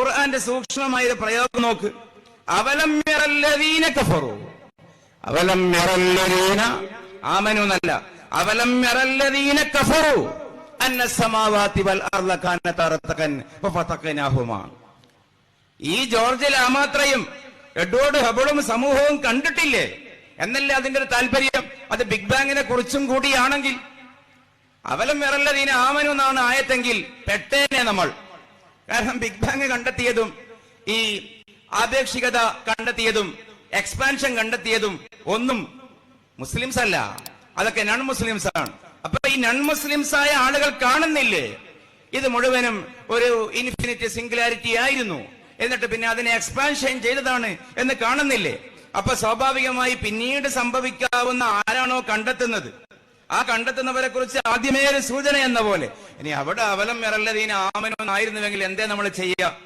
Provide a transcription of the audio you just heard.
ഖുർആന്റെ സൂക്ഷ്മമായ പ്രയോഗം നോക്ക്. അവലം യറല്ലദീന കഫറു, അവലം യറല്ലദീന ആമനു എന്നല്ല, അവലം യറല്ലദീന കഫറു അന്ന സമാവാതി വൽ അർള കാനത റതകൻ ഫഫതഖനാഹുമാ. ഈ ജോർജ് ലാമാത്രയും എഡ്വേർഡ് ഹബിളും സമൂഹവും കണ്ടിട്ടില്ലേ എന്നല്ലേ അതിന്റെ ഒരു താല്പര്യം. അത് ബിഗ് ബാങ്ങിനെ കുറിച്ചും കൂടിയാണെങ്കിൽ അവലം യറല്ലദീന ആമനു എന്നാണ് ആയത്തെങ്കിൽ പെട്ടേനെ നമ്മൾ. കാരണം ബിഗ് ബാങ് കണ്ടെത്തിയതും ഈ ആപേക്ഷികത കണ്ടെത്തിയതും എക്സ്പാൻഷൻ കണ്ടെത്തിയതും ഒന്നും മുസ്ലിംസ് അല്ല, അതൊക്കെ നൺ മുസ്ലിംസ് ആണ്. അപ്പൊ ഈ നൺ മുസ്ലിംസ് ആയ ആളുകൾ കാണുന്നില്ലേ ഇത് മുഴുവനും ഒരു ഇൻഫിനിറ്റ് സിംഗുലാരിറ്റി ആയിരുന്നു, എന്നിട്ട് പിന്നെ അതിനെ എക്സ്പാൻഷൻ ചെയ്തതാണ് എന്ന് കാണുന്നില്ലേ? അപ്പൊ സ്വാഭാവികമായി പിന്നീട് സംഭവിക്കാവുന്ന ആരാണോ കണ്ടെത്തുന്നത്, ആ കണ്ടെത്തുന്നവരെ കുറിച്ച് ആദ്യമേ ഒരു സൂചന എന്ന പോലെ ഇനി അവിടെ അവലം യറല്ലദീന ആമനു എന്നായിരുന്നുവെങ്കിൽ എന്തേ നമ്മൾ ചെയ്യുക?